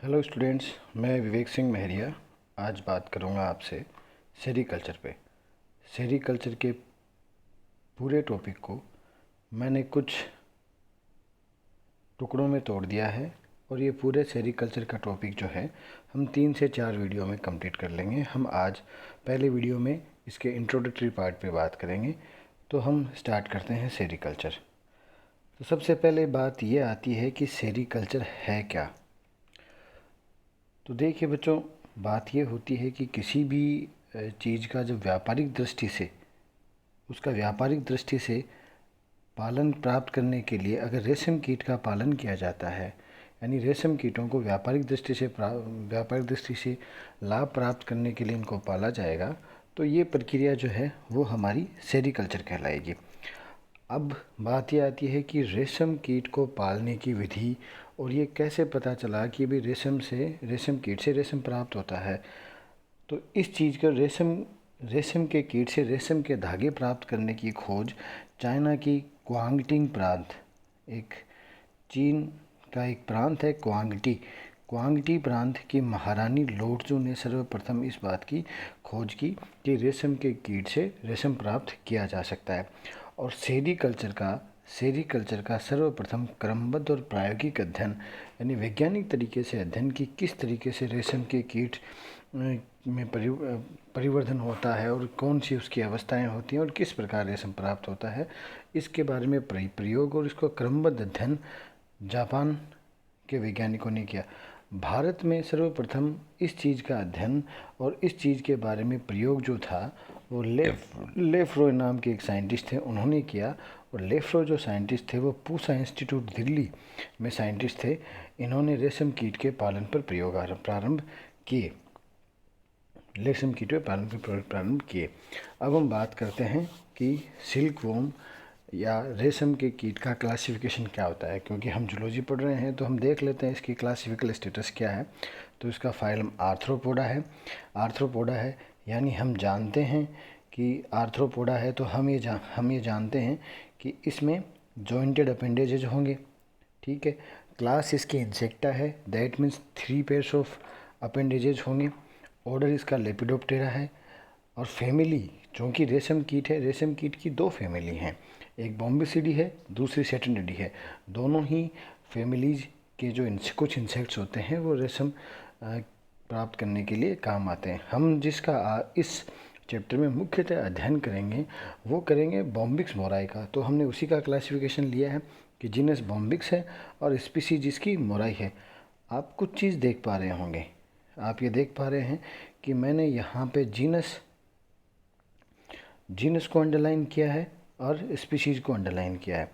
Hello students, मैं विवेक सिंह महरिया आज बात करूंगा आपसे सेरीकल्चर पे। सेरीकल्चर के पूरे टॉपिक को मैंने कुछ टुकड़ों में तोड़ दिया है और ये पूरे सेरीकल्चर का टॉपिक जो है हम 3 से 4 वीडियो में कंप्लीट कर लेंगे। हम आज पहले वीडियो में इसके इंट्रोडक्टरी पार्ट पे बात करेंगे। तो हम स्टार्ट करते हैं सेरीकल्चर। तो सबसे पहले बात ये आती है कि सेरीकल्चर है क्या। तो देखिए बच्चों, बात ये होती है कि किसी भी चीज़ का जब उसका व्यापारिक दृष्टि से पालन प्राप्त करने के लिए अगर रेशम कीट का पालन किया जाता है, यानी रेशम कीटों को व्यापारिक दृष्टि से लाभ प्राप्त करने के लिए इनको पाला जाएगा, तो ये प्रक्रिया जो है वो हमारी सेरीकल्चर कहलाएगी। अब बात ये आती है कि रेशम कीट को पालने की विधि और ये कैसे पता चला कि भी रेशम कीट से रेशम प्राप्त होता है। तो इस चीज़ का रेशम के कीट से रेशम के धागे प्राप्त करने की खोज चाइना की क्वांगटिंग प्रांत, एक चीन का एक प्रांत है क्वांगटी प्रांत की महारानी लोटजू ने सर्वप्रथम इस बात की खोज की कि रेशम के कीट से रेशम प्राप्त किया जा सकता है। और सेरीकल्चर का सर्वप्रथम क्रमबद्ध और प्रायोगिक अध्ययन, यानी वैज्ञानिक तरीके से अध्ययन की किस तरीके से रेशम के कीट में परिवर्धन होता है और कौन सी उसकी अवस्थाएं होती हैं और किस प्रकार रेशम प्राप्त होता है, इसके बारे में प्रयोग और इसको क्रमबद्ध अध्ययन जापान के वैज्ञानिकों ने किया। भारत में सर्वप्रथम इस चीज़ का अध्ययन और इस चीज़ के बारे में प्रयोग जो था वो लेफ्रो नाम के एक साइंटिस्ट थे, उन्होंने किया। और लेफ्रो जो साइंटिस्ट थे वो पूसा इंस्टीट्यूट दिल्ली में साइंटिस्ट थे। इन्होंने रेशम कीट के पालन पर प्रयोग प्रारंभ किए। अब हम बात करते हैं कि सिल्कवॉर्म या रेशम के कीट का क्लासिफिकेशन क्या होता है, क्योंकि हम जूलॉजी पढ़ रहे हैं तो हम देख लेते हैं इसकी क्लासिफिकल स्टेटस क्या है। तो इसका फाइलम आर्थ्रोपोडा है, यानी हम जानते हैं कि आर्थ्रोपोडा है तो हम ये जानते हैं कि इसमें जॉइंटेड अपेंडेजेज होंगे, ठीक है। क्लास इसकी इंसेक्टा है, that means 3 pairs of appendages होंगे। ऑर्डर इसका लेपिडोप्टेरा है। और फैमिली, चूँकि रेशम कीट है, रेशम कीट की 2 फैमिली हैं, एक बॉम्बिसिडी है, दूसरी सेटेनिडी है। दोनों ही फैमिलीज के जो कुछ इंसेक्ट्स होते हैं वो रेशम प्राप्त करने के लिए काम आते हैं। हम जिसका इस चैप्टर में मुख्यतः अध्ययन करेंगे वो करेंगे बॉम्बिक्स मोराई का। तो हमने उसी का क्लासिफिकेशन लिया है कि जीनस बॉम्बिक्स है और स्पीसीज जिसकी मोराई है। आप कुछ चीज़ देख पा रहे होंगे, आप ये देख पा रहे हैं कि मैंने यहाँ पे जीनस को अंडरलाइन किया है और स्पीशीज़ को अंडरलाइन किया है।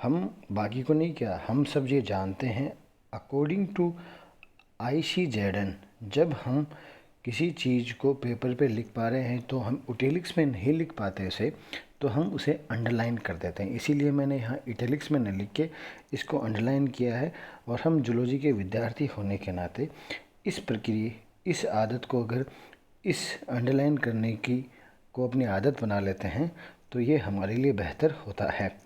हम बाकी को नहीं किया। हम सब ये जानते हैं अकॉर्डिंग टू ICZN, जब हम किसी चीज़ को पेपर पे लिख पा रहे हैं तो हम इटैलिक्स में नहीं लिख पाते उसे, तो हम उसे अंडरलाइन कर देते हैं। इसीलिए मैंने यहाँ इटैलिक्स में न लिख के इसको अंडरलाइन किया है। और हम जूलॉजी के विद्यार्थी होने के नाते इस आदत को, अगर इस अंडरलाइन करने की को अपनी आदत बना लेते हैं तो ये हमारे लिए बेहतर होता है।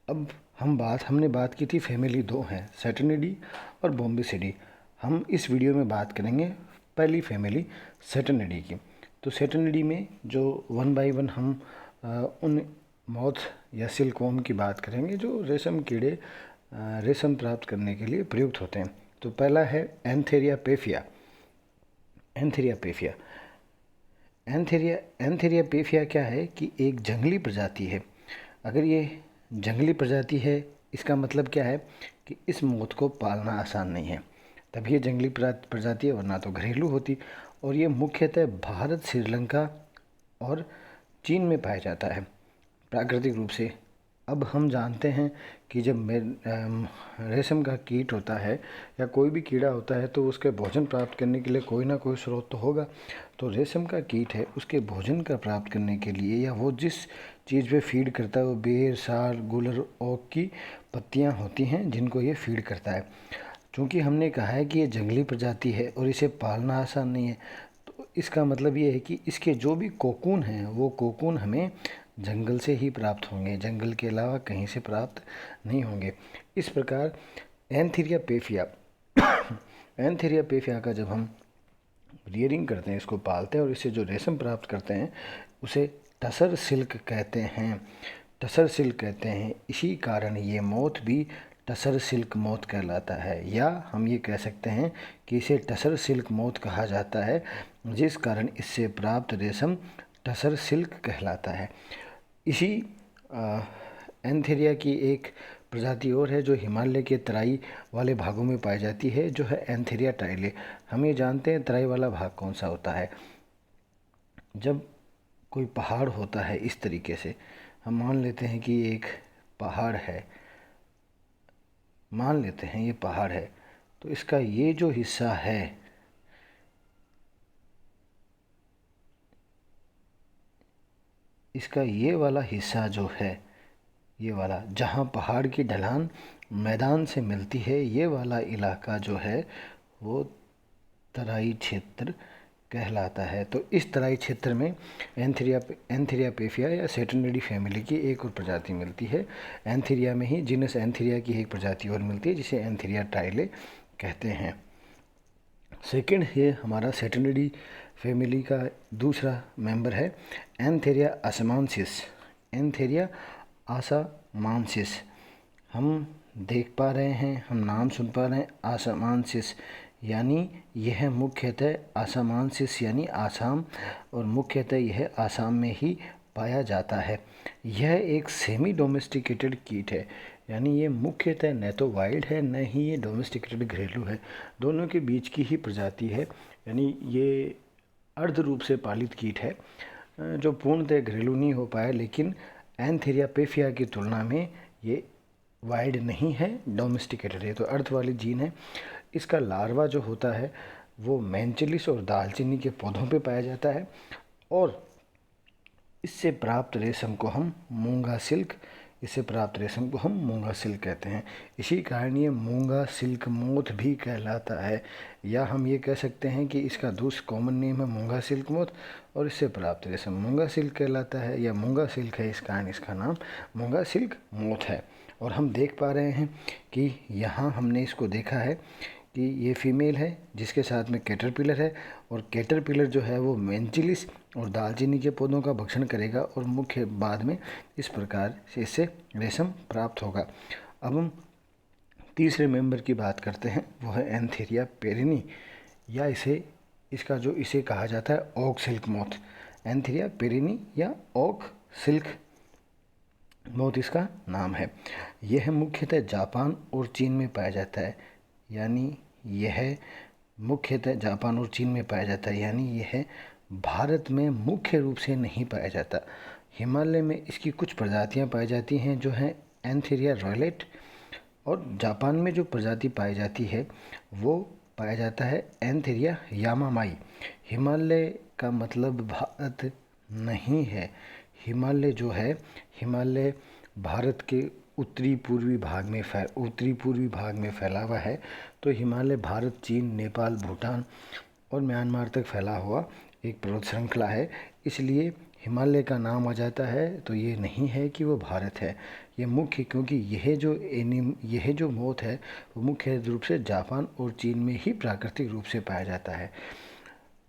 अब हमने बात की थी फैमिली 2 हैं, सेटेनिडी और बॉम्बिसिडी। हम इस वीडियो में बात करेंगे पहली फैमिली सेटेनिडी की। तो सेटेनिडी में जो 1 बाय 1 हम उन मॉथ या सिल्कवॉर्म की बात करेंगे जो रेशम कीड़े रेशम प्राप्त करने के लिए प्रयुक्त होते हैं। तो पहला है एंथेरिया पेफिया क्या है कि एक जंगली प्रजाति है। अगर ये जंगली प्रजाति है इसका मतलब क्या है कि इस मौत को पालना आसान नहीं है, तभी ये जंगली प्रजाति है, वरना तो घरेलू होती। और ये मुख्यतः भारत, श्रीलंका और चीन में पाया जाता है प्राकृतिक रूप से। अब हम जानते हैं कि जब रेशम का कीट होता है या कोई भी कीड़ा होता है तो उसके भोजन प्राप्त करने के लिए कोई ना कोई स्रोत तो होगा। तो रेशम का कीट है, उसके भोजन का प्राप्त करने के लिए या वो जिस चीज़ पे फीड करता है वो बेर, साल, गुलर, ओक की पत्तियां होती हैं जिनको ये फीड करता है। चूँकि हमने कहा है कि ये जंगली प्रजाति है और इसे पालना आसान नहीं है, तो इसका मतलब ये है कि इसके जो भी कोकून हैं वो कोकून हमें जंगल से ही प्राप्त होंगे, जंगल के अलावा कहीं से प्राप्त नहीं होंगे। इस प्रकार एंथीरिया पेफिया एंथीरिया पेफिया का जब हम रियरिंग करते हैं, इसको पालते हैं और इससे जो रेशम प्राप्त करते हैं उसे टसर सिल्क कहते हैं। टसर सिल्क कहते हैं। इसी कारण ये मोथ भी टसर सिल्क मोथ कहलाता है, या हम ये कह सकते हैं कि इसे टसर सिल्क मोथ कहा जाता है, जिस कारण इससे प्राप्त रेशम टसर सिल्क कहलाता है। इसी एंथेरिया की एक प्रजाति और है जो हिमालय के तराई वाले भागों में पाई जाती है, जो है एंथेरिया टाइले। हम ये जानते हैं तराई वाला भाग कौन सा होता है। जब कोई पहाड़ होता है इस तरीके से, हम मान लेते हैं कि एक पहाड़ है, मान लेते हैं ये पहाड़ है, तो इसका ये जो हिस्सा है, इसका ये वाला हिस्सा जो है, ये वाला जहाँ पहाड़ की ढलान मैदान से मिलती है, ये वाला इलाका जो है वो तराई क्षेत्र कहलाता है। तो इस तराई क्षेत्र में एंथीरिया पेफिया या सेटर्निडी फैमिली की एक और प्रजाति मिलती है। एंथीरिया में ही जीनस एंथीरिया की एक प्रजाति और मिलती है जिसे एंथीरिया टाइले कहते हैं। सेकंड है हमारा सेटर्निडी फैमिली का दूसरा मेंबर है एंथेरिया असमांसिस। एंथेरिया आसामांसिस, हम देख पा रहे हैं, हम नाम सुन पा रहे हैं आसामांसिस, यानी यह मुख्यतः आसामांसिस यानी आसाम, और मुख्यतः यह आसाम में ही पाया जाता है। यह एक सेमी डोमेस्टिकेटेड कीट है, यानी ये मुख्यतः न तो वाइल्ड है न ही ये डोमेस्टिकेटेड घरेलू है, दोनों के बीच की ही प्रजाति है। यानी ये अर्ध रूप से पालित कीट है जो पूर्णतः घरेलू नहीं हो पाया, लेकिन एंथेरिया पेफिया की तुलना में ये वाइल्ड नहीं है, डोमेस्टिकेटेड है, तो अर्ध वाली जीन है। इसका लार्वा जो होता है वो मेंचलिस और दालचीनी के पौधों पे पाया जाता है, और इससे प्राप्त रेशम को हम मूंगा सिल्क कहते हैं। इसी कारण ये मूंगा सिल्क मोथ भी कहलाता है, या हम ये कह सकते हैं कि इसका दूसरा कॉमन नेम है मूंगा सिल्क मोथ, और इससे प्राप्त रेशम मूंगा सिल्क कहलाता है, या मूंगा सिल्क है, इस कारण इसका नाम मूंगा सिल्क मोथ है। और हम देख पा रहे हैं कि यहाँ हमने इसको देखा है कि ये फीमेल है जिसके साथ में कैटरपिलर है, और कैटरपिलर जो है वो मेंचिलिस और दालचीनी के पौधों का भक्षण करेगा, और मुख्य बाद में इस प्रकार से इससे रेशम प्राप्त होगा। अब हम तीसरे मेंबर की बात करते हैं, वो है एंथेरिया पेरिनी, या इसे कहा जाता है oak silk moth. Antheraea pernyi या ओक सिल्क मोथ इसका नाम है। यह मुख्यतः जापान और चीन में पाया जाता है, यानी यह मुख्यतः जापान और चीन में पाया जाता है, यानी यह भारत में मुख्य रूप से नहीं पाया जाता। हिमालय में इसकी कुछ प्रजातियां पाई जाती हैं जो हैं एंथेरिया रॉयलेट, और जापान में जो प्रजाति पाई जाती है वो पाया जाता है एंथेरिया यामामाई। हिमालय का मतलब भारत नहीं है। हिमालय जो है, हिमालय भारत के उत्तरी पूर्वी भाग में फैला हुआ है। तो हिमालय भारत, चीन, नेपाल, भूटान और म्यांमार तक फैला हुआ एक पर्वत श्रृंखला है, इसलिए हिमालय का नाम आ जाता है। तो ये नहीं है कि वो भारत है, ये मुख्य, क्योंकि यह जो मोथ है वो मुख्य रूप से जापान और चीन में ही प्राकृतिक रूप से पाया जाता है।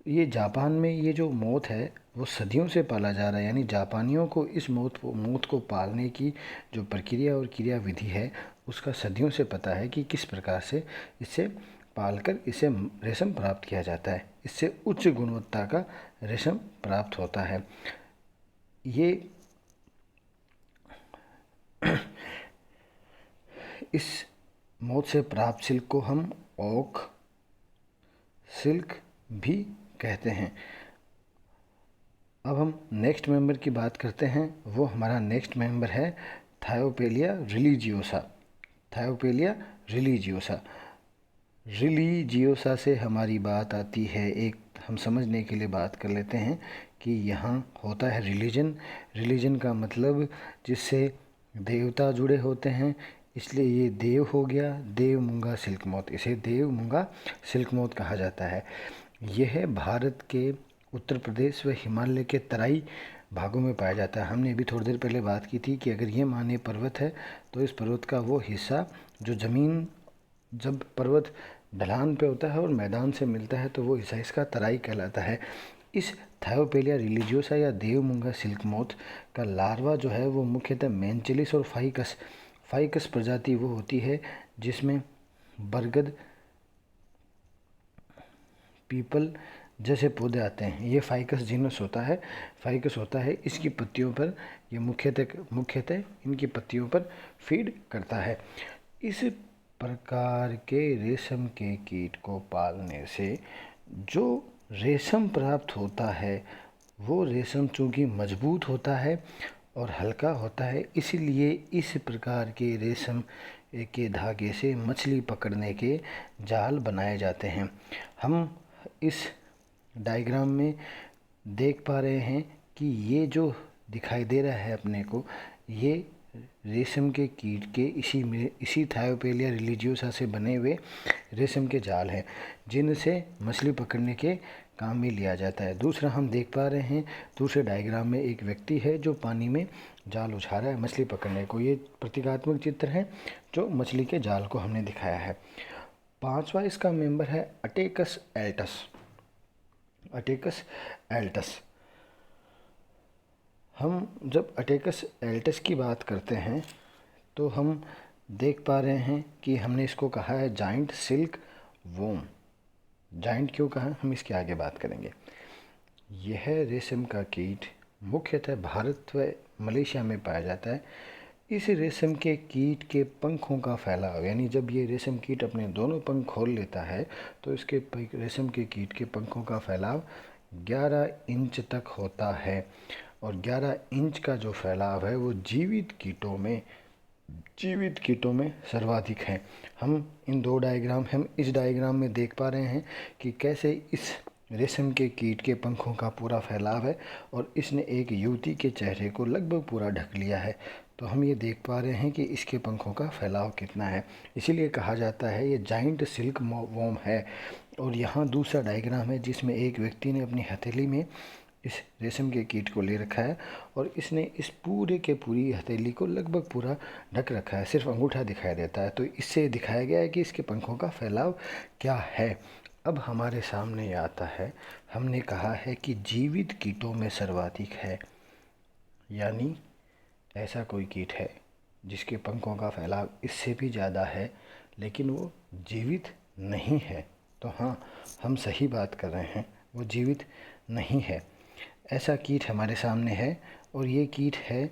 ये जापान में ये जो मोथ है वो सदियों से पाला जा रहा है, यानी जापानियों को इस मोथ को पालने की जो प्रक्रिया और क्रिया विधि है उसका सदियों से पता है कि किस प्रकार से इससे पालकर इसे रेशम प्राप्त किया जाता है। इससे उच्च गुणवत्ता का रेशम प्राप्त होता है। ये इस मोथ से प्राप्त सिल्क को हम ओक सिल्क भी कहते हैं। अब हम नेक्स्ट मेंबर की बात करते हैं, वो हमारा नेक्स्ट मेंबर है थायोपेलिया रिलीजियोसा। थायोपेलिया रिलीजियोसा से हमारी बात आती है, एक हम समझने के लिए बात कर लेते हैं कि यहाँ होता है रिलीजन का मतलब जिससे देवता जुड़े होते हैं, इसलिए ये देव हो गया, देव मूंगा सिल्क मोथ, इसे देव मूंगा सिल्क मोथ कहा जाता है। यह भारत के उत्तर प्रदेश व हिमालय के तराई भागों में पाया जाता है। हमने अभी थोड़ी देर पहले बात की थी कि अगर ये माने पर्वत है तो इस पर्वत का वो हिस्सा जो ज़मीन जब पर्वत ढलान पे होता है और मैदान से मिलता है तो वो हिस्सा इसका तराई कहलाता है। इस थायोपेलिया रिलीजियोसा या देवमूंगा सिल्क मोथ का लार्वा जो है वो मुख्यतः मेंचेलिस और फाइकस प्रजाति वो होती है जिसमें बरगद, पीपल जैसे पौधे आते हैं। ये फाइकस जीनस होता है। इसकी पत्तियों पर ये मुख्यतः इनकी पत्तियों पर फीड करता है। इस प्रकार के रेशम के कीट को पालने से जो रेशम प्राप्त होता है वो रेशम चूँकि मजबूत होता है और हल्का होता है, इसलिए इस प्रकार के रेशम के धागे से मछली पकड़ने के जाल बनाए जाते हैं। हम इस डायग्राम में देख पा रहे हैं कि ये जो दिखाई दे रहा है अपने को, ये रेशम के कीट के इसी थायोपेलिया रिलीजियोसा से बने हुए रेशम के जाल हैं जिनसे मछली पकड़ने के काम में लिया जाता है। दूसरा हम देख पा रहे हैं, दूसरे डायग्राम में एक व्यक्ति है जो पानी में जाल उछाल रहा है मछली पकड़ने को। ये प्रतीकात्मक चित्र है जो मछली के जाल को हमने दिखाया है। पांचवा इसका मेंबर है अटेकस एल्टस। हम जब अटेकस एल्टस की बात करते हैं तो हम देख पा रहे हैं कि हमने इसको कहा है जाइंट सिल्क वोम। जाइंट क्यों कहा, हम इसके आगे बात करेंगे। यह रेशम का कीट मुख्यतः भारत व मलेशिया में पाया जाता है। इस रेशम के कीट के पंखों का फैलाव, यानी जब ये रेशम कीट अपने दोनों पंख खोल लेता है तो इसके रेशम के कीट के पंखों का फैलाव 11 इंच तक होता है। और 11 इंच का जो फैलाव है वो जीवित कीटों में सर्वाधिक है। हम इस डायग्राम में देख पा रहे हैं कि कैसे इस रेशम के कीट के पंखों का पूरा फैलाव है और इसने एक युवती के चेहरे को लगभग पूरा ढक लिया है। तो हम ये देख पा रहे हैं कि इसके पंखों का फैलाव कितना है, इसीलिए कहा जाता है ये जाइंट सिल्क वॉर्म है। और यहाँ दूसरा डायग्राम है जिसमें एक व्यक्ति ने अपनी हथेली में इस रेशम के कीट को ले रखा है और इसने इस पूरी हथेली को लगभग पूरा ढक रखा है, सिर्फ अंगूठा दिखाई देता है। तो इससे दिखाया गया है कि इसके पंखों का फैलाव क्या है। अब हमारे सामने ये आता है, हमने कहा है कि जीवित कीटों में सर्वाधिक है, यानी ऐसा कोई कीट है जिसके पंखों का फैलाव इससे भी ज़्यादा है लेकिन वो जीवित नहीं है। तो हाँ, हम सही बात कर रहे हैं, वो जीवित नहीं है। ऐसा कीट हमारे सामने है और ये कीट है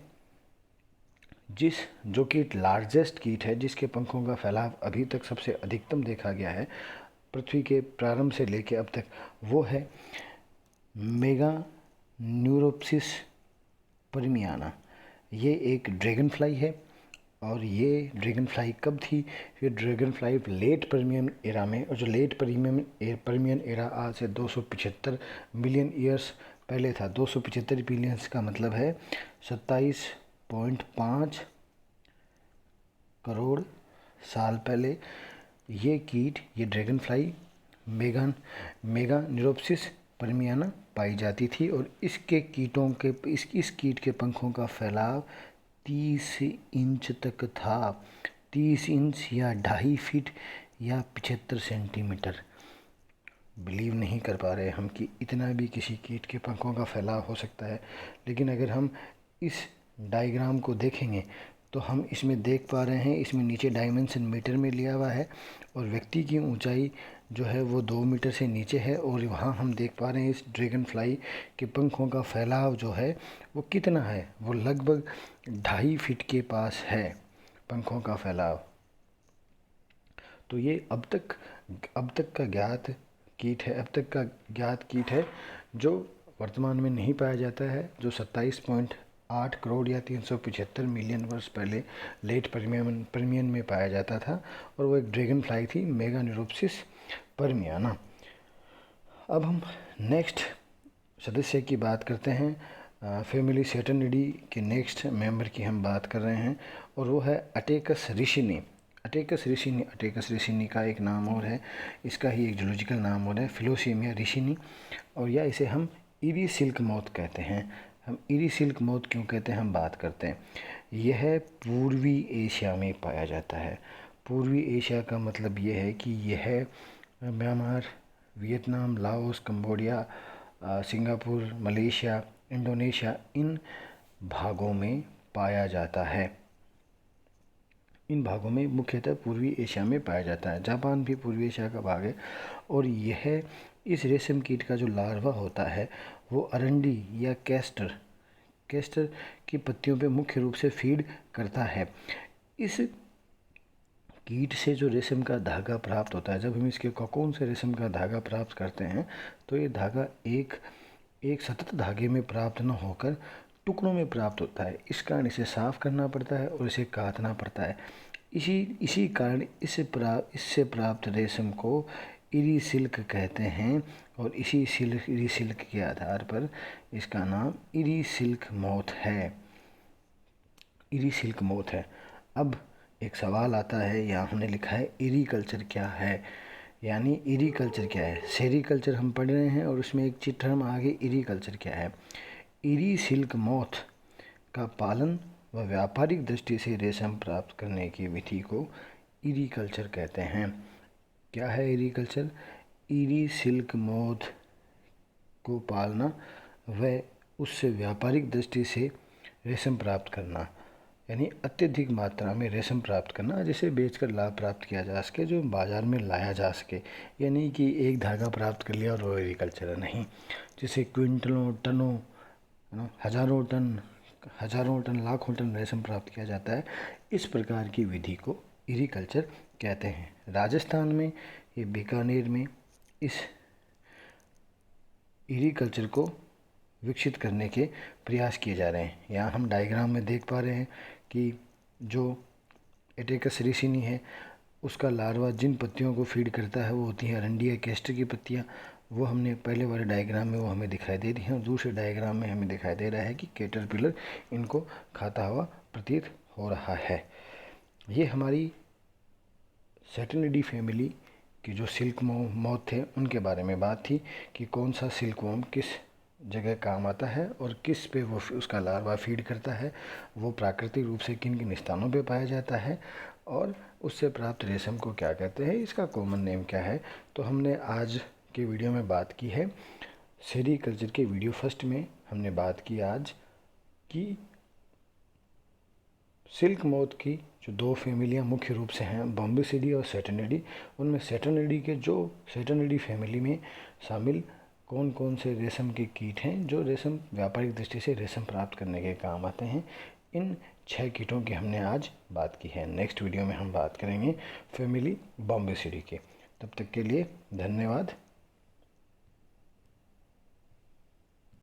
जो कीट लार्जेस्ट कीट है जिसके पंखों का फैलाव अभी तक सबसे अधिकतम देखा गया है पृथ्वी के प्रारंभ से लेकर अब तक, वो है मेगान्यूरोप्सिस परमियाना। ये एक ड्रैगन फ्लाई है और ये ड्रैगन फ्लाई कब थी, ये dragonfly late Permian era में, और जो लेट पर्मियन एरा आज से 275 मिलियन ईयर्स पहले था। 275 बिलियंस का मतलब है 27.5 करोड़ साल पहले ये ड्रैगन फ्लाई मेगान्यूरोप्सिस परमियाना पाई जाती थी। और इस कीट के पंखों का फैलाव 30 इंच तक था। 30 इंच या 2.5 फीट या 75 सेंटीमीटर। बिलीव नहीं कर पा रहे हम कि इतना भी किसी कीट के पंखों का फैलाव हो सकता है। लेकिन अगर हम इस डायग्राम को देखेंगे तो हम इसमें देख पा रहे हैं, इसमें नीचे डायमेंशन मीटर में लिया हुआ है और व्यक्ति की ऊंचाई जो है वो 2 मीटर से नीचे है। और वहाँ हम देख पा रहे हैं इस ड्रैगन फ्लाई के पंखों का फैलाव जो है वो कितना है, वो लगभग 2.5 फीट के पास है पंखों का फैलाव। तो ये अब तक का ज्ञात कीट है जो वर्तमान में नहीं पाया जाता है, जो 27.8 करोड़ या 375 मिलियन वर्ष पहले लेट पर्मियन में पाया जाता था। और वो एक ड्रैगन फ्लाई थी, मेगान्यूरोप्सिस परमियाना। अब हम नेक्स्ट सदस्य की बात करते हैं, फैमिली सेटेनिडी के नेक्स्ट मेंबर की हम बात कर रहे हैं और वो है अटेकस रिसिनी। अटेकस रिसिनी का एक नाम और है, इसका ही एक जूलॉजिकल नाम और है फिलोसीमिया रिसिनी, और या इसे हम इरी सिल्क मोथ कहते हैं। हम इरी सिल्क मोथ क्यों कहते हैं, हम बात करते हैं। यह पूर्वी एशिया में पाया जाता है। पूर्वी एशिया का मतलब ये है कि यह Myanmar, Vietnam, Laos, Cambodia, Singapore, Malaysia, Indonesia, इन भागों में पाया जाता है। इन भागों में मुख्यतः पूर्वी एशिया में पाया जाता है। जापान भी पूर्वी एशिया का भाग है। और यह इस रेशम कीट का जो लार्वा होता है वो अरंडी या कैस्टर की पत्तियों पे मुख्य रूप से फीड करता है। इस कीट से जो रेशम का धागा प्राप्त होता है, जब हम इसके कोकून से रेशम का धागा प्राप्त करते हैं तो ये धागा एक सतत धागे में प्राप्त न होकर टुकड़ों में प्राप्त होता है। इस कारण इसे साफ करना पड़ता है और इसे काटना पड़ता है। इसी कारण इससे प्राप्त रेशम को इरी सिल्क कहते हैं और इरी सिल्क के आधार पर इसका नाम इरी सिल्क मोथ है। अब एक सवाल आता है, यहाँ हमने लिखा है इरी कल्चर क्या है, यानी इरी कल्चर क्या है। सेरीकल्चर हम पढ़ रहे हैं और उसमें एक टर्म आगे इरी कल्चर क्या है। इरी सिल्क मोथ का पालन व व्यापारिक दृष्टि से रेशम प्राप्त करने की विधि को इरी कल्चर कहते हैं। क्या है eri culture? Eri silk moth को पालना व उससे व्यापारिक दृष्टि से रेशम प्राप्त करना, यानी अत्यधिक मात्रा में रेशम प्राप्त करना जिसे बेचकर लाभ प्राप्त किया जा सके, जो बाज़ार में लाया जा सके। यानी कि एक धागा प्राप्त कर लिया और वो एग्रीकल्चर नहीं, जिसे क्विंटलों, टनों, हजारों टन, लाखों टन रेशम प्राप्त किया जाता है। इस प्रकार की विधि को एग्रीकल्चर कहते हैं। राजस्थान में, ये बीकानेर में इस एग्रीकल्चर को विकसित करने के प्रयास किए जा रहे हैं। यहाँ हम डायग्राम में देख पा रहे हैं कि जो एटेकस रिसिनी है उसका लार्वा जिन पत्तियों को फीड करता है वो होती हैं अरंडी या कैस्टर की पत्तियाँ। वो हमने पहले वाले डायग्राम में वो हमें दिखाई दे रही हैं और दूसरे डायग्राम में हमें दिखाई दे रहा है कि कैटरपिलर इनको खाता हुआ प्रतीत हो रहा है। ये हमारी सेटेनिडी फैमिली की जो सिल्क मोथ थे उनके बारे में बात थी कि कौन सा सिल्क वर्म किस जगह काम आता है और किस पे वो उसका लार्वा फीड करता है, वो प्राकृतिक रूप से किन किन स्थानों पे पाया जाता है और उससे प्राप्त रेशम को क्या कहते हैं, इसका कॉमन नेम क्या है। तो हमने आज के वीडियो में बात की है। सेरीकल्चर के वीडियो फर्स्ट में हमने बात की आज कि सिल्क मोथ की जो दो फैमिलियाँ मुख्य रूप से हैं, बॉम्बेसिडी और सेटेनिडी। उनमें सेटेनिडी फैमिली में शामिल कौन कौन से रेशम के कीट हैं जो रेशम व्यापारिक दृष्टि से रेशम प्राप्त करने के काम आते हैं, इन 6 कीटों की हमने आज बात की है। नेक्स्ट वीडियो में हम बात करेंगे फैमिली बॉम्बेसिडी के। तब तक के लिए धन्यवाद।